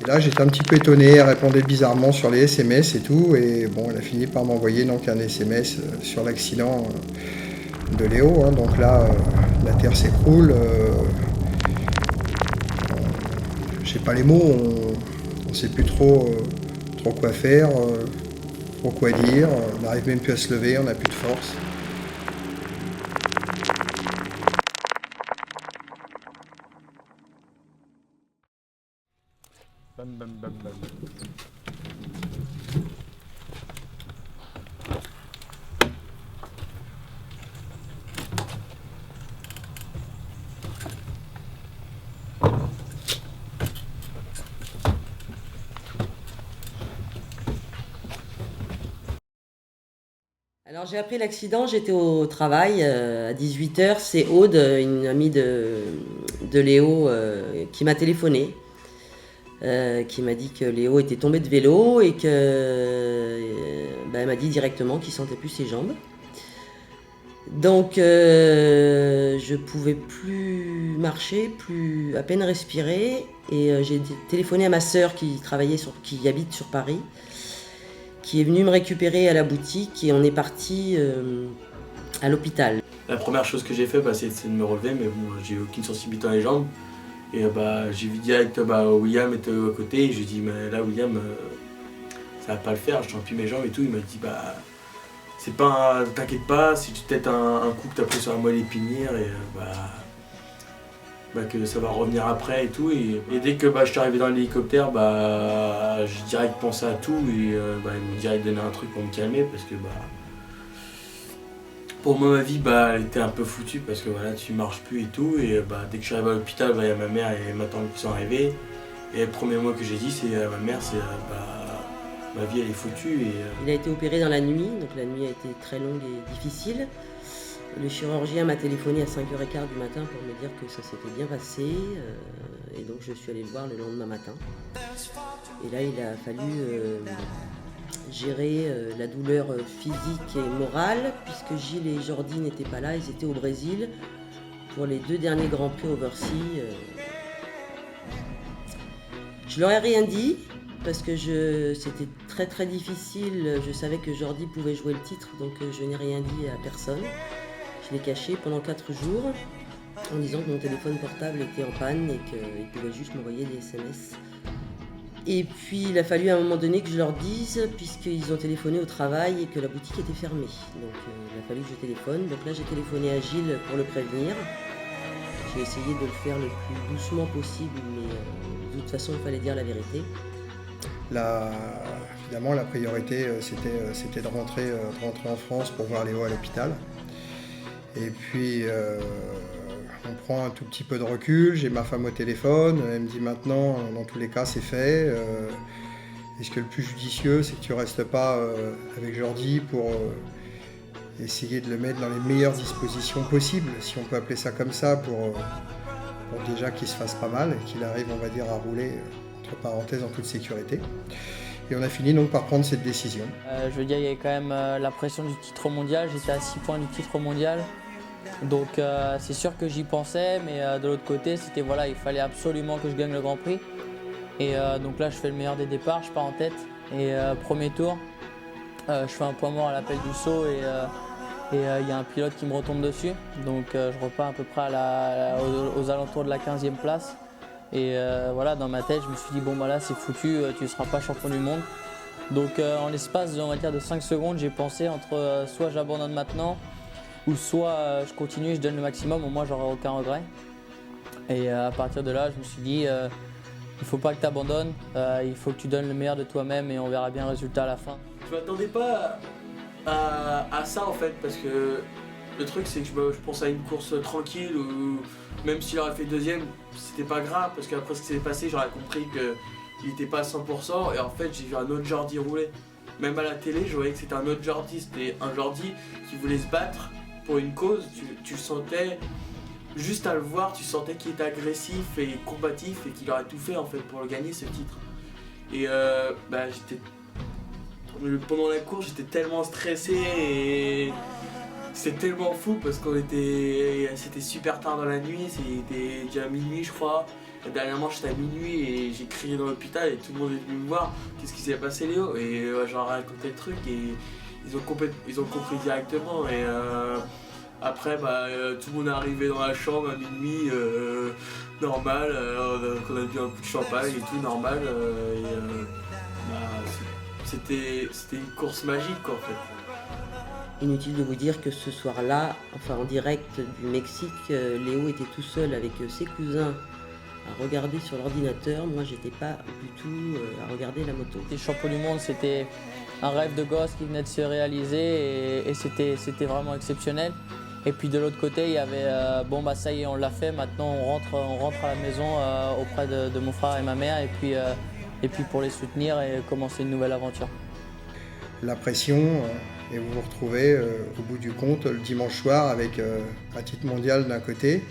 Et là, j'étais un petit peu étonné, elle répondait bizarrement sur les SMS et tout. Et bon, elle a fini par m'envoyer donc un SMS sur l'accident de Léo. Hein. Donc là, la terre s'écroule. Je sais pas les mots, on ne sait plus trop quoi faire, trop quoi dire. On n'arrive même plus à se lever, on n'a plus de force. Bam bam bam bam. Alors j'ai appris l'accident, j'étais au travail à 18h, c'est Aude, une amie de Léo, qui m'a téléphoné, qui m'a dit que Léo était tombé de vélo et que elle m'a dit directement qu'il sentait plus ses jambes. Donc je pouvais plus marcher, plus à peine respirer et j'ai téléphoné à ma sœur qui habite sur Paris, qui est venue me récupérer à la boutique et on est parti à l'hôpital. La première chose que j'ai fait, c'est de me relever, mais bon, j'ai aucune sensibilité dans les jambes. Et j'ai vu direct William était à côté et j'ai dit mais là William, ça va pas le faire, je sens plus mes jambes et tout. Il m'a dit c'est pas t'inquiète pas, si tu têtes un coup que t'as pris sur la moelle épinière et que ça va revenir après et tout. Et dès que je suis arrivé dans l'hélicoptère, j'ai direct pensé à tout et ils m'ont direct donné un truc pour me calmer parce que pour moi ma vie elle était un peu foutue parce que voilà, tu marches plus et tout. Et dès que je suis arrivé à l'hôpital, il y a ma mère et ma tante qui sont arrivées. Et le premier mot que j'ai dit c'est à ma mère, c'est ma vie elle est foutue. Il a été opéré dans la nuit, donc la nuit a été très longue et difficile. Le chirurgien m'a téléphoné à 5h15 du matin pour me dire que ça s'était bien passé. Et donc je suis allée le voir le lendemain matin. Et là il a fallu gérer la douleur physique et morale, puisque Gilles et Jordi n'étaient pas là, ils étaient au Brésil pour les 2 derniers Grands Prix Overseas. Je leur ai rien dit, parce que c'était très très difficile, je savais que Jordi pouvait jouer le titre, donc je n'ai rien dit à personne. Je l'ai caché pendant 4 jours, en disant que mon téléphone portable était en panne et qu'il pouvait juste m'envoyer des SMS. Et puis il a fallu à un moment donné que je leur dise, puisqu'ils ont téléphoné au travail et que la boutique était fermée. Donc il a fallu que je téléphone. Donc là j'ai téléphoné à Gilles pour le prévenir. J'ai essayé de le faire le plus doucement possible, mais de toute façon il fallait dire la vérité. Évidemment la priorité c'était de rentrer en France pour voir Léo à l'hôpital. Et puis on prend un tout petit peu de recul, j'ai ma femme au téléphone, elle me dit maintenant, dans tous les cas c'est fait. Est-ce que le plus judicieux c'est que tu restes pas avec Jordi pour essayer de le mettre dans les meilleures dispositions possibles, si on peut appeler ça comme ça, pour déjà qu'il se fasse pas mal et qu'il arrive, on va dire, à rouler entre parenthèses en toute sécurité. Et on a fini donc par prendre cette décision. Je veux dire, il y avait quand même la pression du titre mondial, j'étais à 6 points du titre mondial. Donc c'est sûr que j'y pensais, mais de l'autre côté, il fallait absolument que je gagne le Grand Prix. Et donc là, je fais le meilleur des départs, je pars en tête. Et premier tour, je fais un point mort à l'appel du saut et il y a un pilote qui me retombe dessus. Donc je repars à peu près aux alentours de la 15e place. Et dans ma tête, je me suis dit, bon là c'est foutu, tu ne seras pas champion du monde. Donc en l'espace de 5 secondes, j'ai pensé entre soit j'abandonne maintenant, ou soit je continue et je donne le maximum, au moins j'aurai aucun regret. Et à partir de là, je me suis dit, il faut pas que tu abandonnes, il faut que tu donnes le meilleur de toi-même et on verra bien le résultat à la fin. Je m'attendais pas à ça en fait, parce que le truc c'est que je pense à une course tranquille où même s'il aurait fait deuxième, c'était pas grave, parce qu'après ce qui s'est passé, j'aurais compris qu'il était pas à 100% et en fait j'ai vu un autre Jordi rouler. Même à la télé, je voyais que c'était un autre Jordi, c'était un Jordi qui voulait se battre pour une cause. Tu le sentais, juste à le voir, tu sentais qu'il était agressif et combatif et qu'il aurait tout fait en fait pour le gagner ce titre. Et pendant la course, j'étais tellement stressé et c'était tellement fou parce c'était super tard dans la nuit, c'était déjà minuit je crois. Dernièrement, j'étais à minuit et j'ai crié dans l'hôpital et tout le monde est venu me voir. Qu'est-ce qui s'est passé, Léo? Et je leur ai raconté le truc et ils ont compris directement. Et après, tout le monde est arrivé dans la chambre à minuit, normal, qu'on a bu un coup de champagne et tout, normal. C'était une course magique, quoi, en fait. Inutile de vous dire que ce soir-là, enfin en direct du Mexique, Léo était tout seul avec ses cousins à regarder sur l'ordinateur. Moi, j'étais pas du tout à regarder la moto. Les champions du monde, c'était un rêve de gosse qui venait de se réaliser et c'était vraiment exceptionnel. Et puis de l'autre côté, il y avait ça y est, on l'a fait, maintenant on rentre à la maison auprès de mon frère et ma mère et puis pour les soutenir et commencer une nouvelle aventure. La pression, et vous vous retrouvez au bout du compte le dimanche soir avec un titre mondial d'un côté,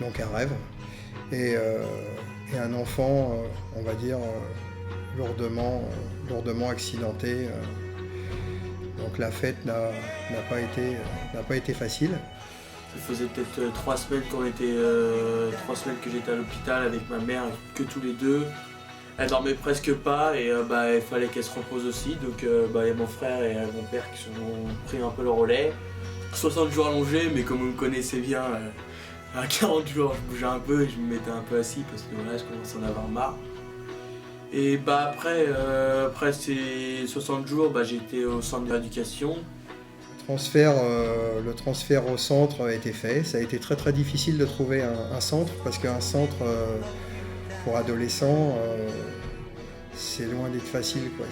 donc un rêve, et un enfant, on va dire, lourdement accidenté. Donc la fête n'a pas été facile. Ça faisait peut-être 3 semaines que j'étais à l'hôpital avec ma mère, que tous les deux. Elle dormait presque pas et il fallait qu'elle se repose aussi. Donc il y a mon frère et mon père qui ont pris un peu le relais. 60 jours allongés, mais comme vous me connaissez bien, à 40 jours je bougeais un peu et je me mettais un peu assis parce que je commençais à en avoir marre. Et après ces 60 jours, j'étais au centre de rééducation. Le transfert au centre a été fait. Ça a été très très difficile de trouver un centre parce qu'un centre pour adolescents, c'est loin d'être facile, quoi.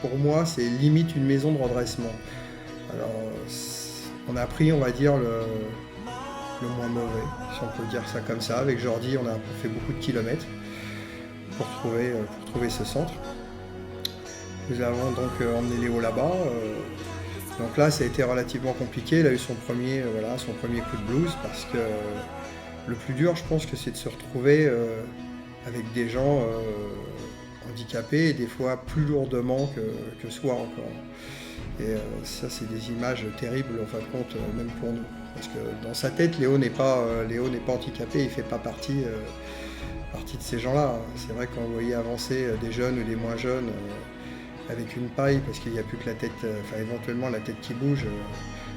Pour moi, c'est limite une maison de redressement. Alors, on a pris, on va dire, le moins mauvais, si on peut dire ça comme ça. Avec Jordi, on a fait beaucoup de kilomètres pour trouver ce centre. Nous avons donc emmené Léo là-bas. Donc là, ça a été relativement compliqué. Il a eu son premier coup de blues parce que le plus dur, je pense que c'est de se retrouver avec des gens handicapés et des fois plus lourdement que soi encore. Et ça, c'est des images terribles en fin de compte, même pour nous. Parce que dans sa tête, Léo n'est pas handicapé, il ne fait pas partie de ces gens-là. C'est vrai qu'on voyait avancer des jeunes ou des moins jeunes avec une paille, parce qu'il n'y a plus que la tête, éventuellement la tête qui bouge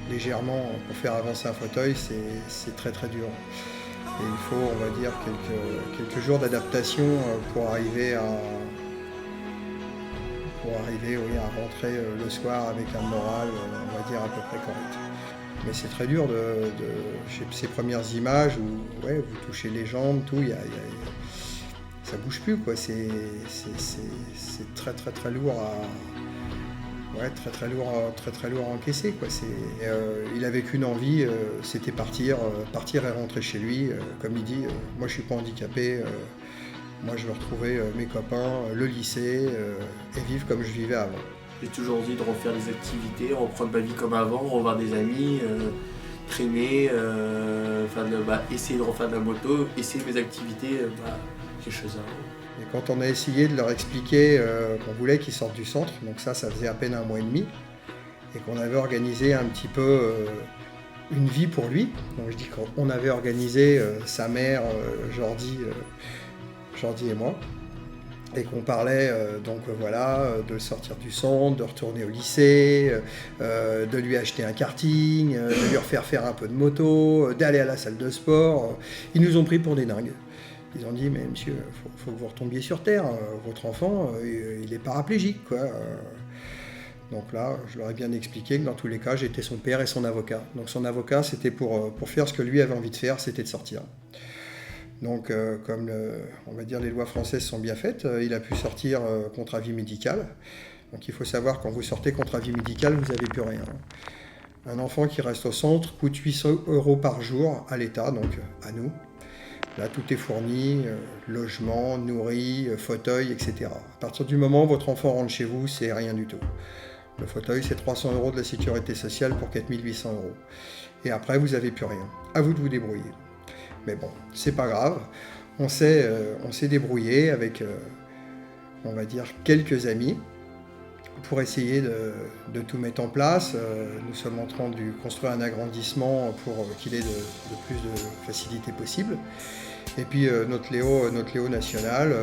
légèrement pour faire avancer un fauteuil, c'est très très dur. Et il faut, on va dire, quelques jours d'adaptation pour arriver à rentrer le soir avec un moral, on va dire, à peu près correct. Mais c'est très dur ces premières images où vous touchez les jambes, tout, ça bouge plus, quoi. C'est très très très lourd très lourd à encaisser, quoi. Il avait qu'une envie, c'était partir et rentrer chez lui. Comme il dit, moi je suis pas handicapé, moi je veux retrouver mes copains, le lycée et vivre comme je vivais avant. J'ai toujours dit de refaire des activités, reprendre ma vie comme avant, revoir des amis, traîner, essayer de refaire de la moto, essayer mes activités, quelque chose avant. Et quand on a essayé de leur expliquer qu'on voulait qu'ils sortent du centre, donc ça faisait à peine 1 mois et demi, et qu'on avait organisé un petit peu une vie pour lui, donc je dis qu'on avait organisé sa mère, Jordi et moi, et qu'on parlait de le sortir du centre, de retourner au lycée, de lui acheter un karting, de lui refaire faire un peu de moto, d'aller à la salle de sport. Ils nous ont pris pour des dingues. Ils ont dit, mais monsieur, faut que vous retombiez sur terre, votre enfant, il est paraplégique, quoi. Donc là, je leur ai bien expliqué que dans tous les cas, j'étais son père et son avocat. Donc son avocat, c'était pour faire ce que lui avait envie de faire, c'était de sortir. Donc comme on va dire les lois françaises sont bien faites, il a pu sortir contre avis médical. Donc il faut savoir, quand vous sortez contre avis médical, vous n'avez plus rien. Un enfant qui reste au centre coûte 800 € par jour à l'État, donc à nous. Là, tout est fourni, logement, nourri, fauteuil, etc. À partir du moment où votre enfant rentre chez vous, c'est rien du tout. Le fauteuil, c'est 300 € de la sécurité sociale pour 4 800 €. Et après, vous n'avez plus rien. À vous de vous débrouiller. Mais bon, c'est pas grave. On s'est débrouillé avec, on va dire, quelques amis pour essayer de tout mettre en place. Nous sommes en train de construire un agrandissement pour qu'il ait de plus de facilité possible. Et puis notre Léo national,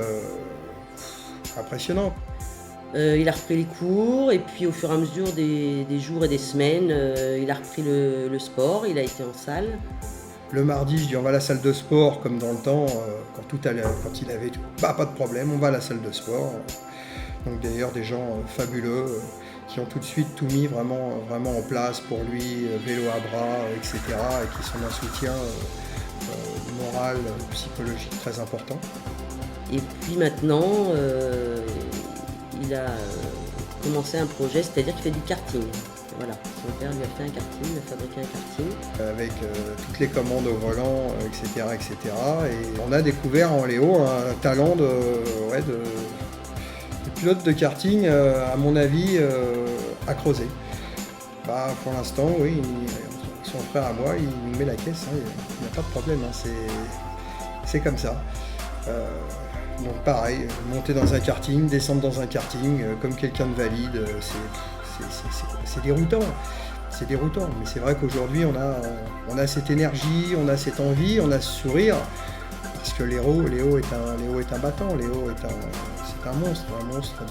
impressionnant. Il a repris les cours et puis au fur et à mesure des jours et des semaines, il a repris le sport, il a été en salle. Le mardi, je dis on va à la salle de sport comme dans le temps, quand il avait tout. Bah, pas de problème, on va à la salle de sport. Donc d'ailleurs des gens fabuleux qui ont tout de suite tout mis vraiment en place pour lui, vélo à bras, etc. et qui sont d'un soutien moral, psychologique très important. Et puis maintenant, il a commencé un projet, c'est-à-dire qu'il fait du karting. Voilà, son père lui a fait un karting, il a fabriqué un karting. Avec toutes les commandes au volant, etc., etc. Et on a découvert en Léo un talent de pilote de karting, à mon avis, à creuser. Bah, pour l'instant, oui, son frère à moi, il nous met la caisse, hein, il n'y a pas de problème, hein, c'est comme ça. Donc pareil, monter dans un karting, descendre dans un karting, comme quelqu'un de valide, c'est déroutant. C'est déroutant, mais c'est vrai qu'aujourd'hui on a cette énergie, on a cette envie, on a ce sourire, parce que Léo est un battant, c'est un monstre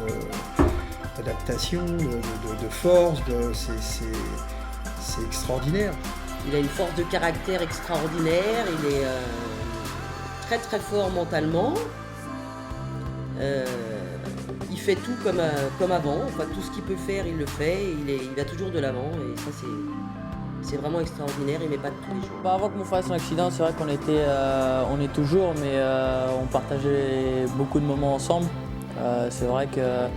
d'adaptation, de force, c'est extraordinaire. Il a une force de caractère extraordinaire, il est très très fort mentalement. Il fait tout comme avant, enfin tout ce qu'il peut faire il le fait, il va toujours de l'avant et ça c'est vraiment extraordinaire, il met pas de tous les jours. Bah, avant que mon frère fasse un accident, c'est vrai qu'on était, on est toujours, mais on partageait beaucoup de moments ensemble. C'est vrai que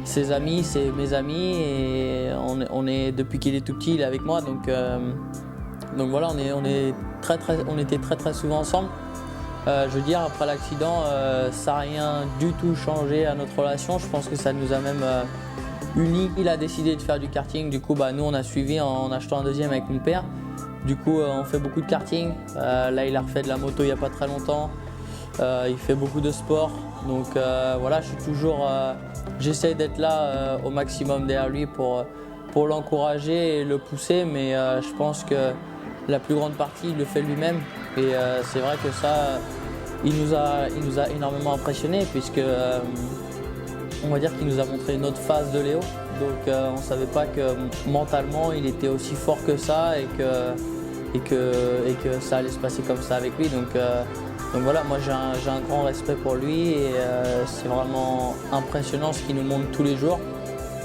ses amis, c'est mes amis et on est depuis qu'il est tout petit, il est avec moi, donc voilà, on était très très souvent ensemble. Je veux dire, après l'accident, ça n'a rien du tout changé à notre relation. Je pense que ça nous a même unis. Il a décidé de faire du karting. Du coup, nous, on a suivi en achetant un deuxième avec mon père. Du coup, on fait beaucoup de karting. Là, il a refait de la moto il n'y a pas très longtemps. Il fait beaucoup de sport. Donc voilà, je suis toujours... j'essaie d'être là au maximum derrière lui pour l'encourager et le pousser. Mais je pense que la plus grande partie, il le fait lui-même. Et c'est vrai que ça, il nous a énormément impressionnés puisque on va dire qu'il nous a montré une autre phase de Léo. Donc on ne savait pas que mentalement il était aussi fort que ça et que ça allait se passer comme ça avec lui. Donc voilà, moi j'ai un grand respect pour lui et c'est vraiment impressionnant ce qu'il nous montre tous les jours.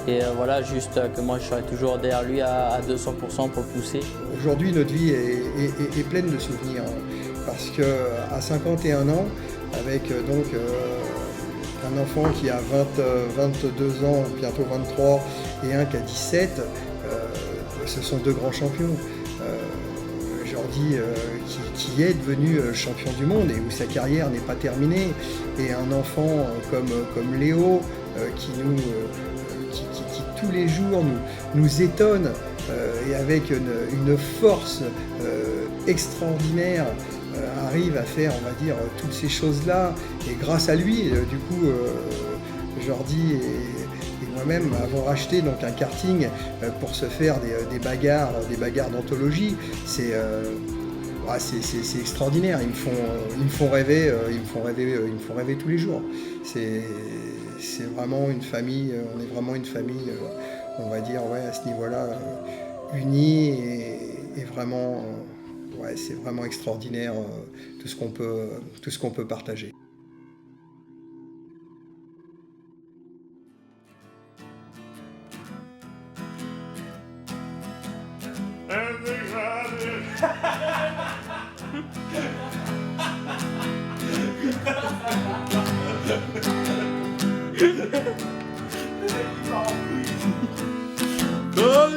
Et voilà, juste que moi je serai toujours derrière lui à 200% pour le pousser. Aujourd'hui, notre vie est pleine de souvenirs, parce qu'à 51 ans, avec donc un enfant qui a 22 ans, bientôt 23, et un qui a 17, ce sont deux grands champions. Jordi qui est devenu champion du monde et où sa carrière n'est pas terminée, et un enfant comme Léo qui tous les jours nous étonne et avec une force extraordinaire arrive à faire, on va dire, toutes ces choses-là. Et grâce à lui, du coup, Jordi et moi-même avons racheté donc un karting pour se faire des bagarres d'anthologie. C'est extraordinaire. Ils me font rêver tous les jours. C'est vraiment une famille, on est vraiment une famille, on va dire, à ce niveau-là, unie et vraiment, c'est vraiment extraordinaire tout ce qu'on peut partager. Oh,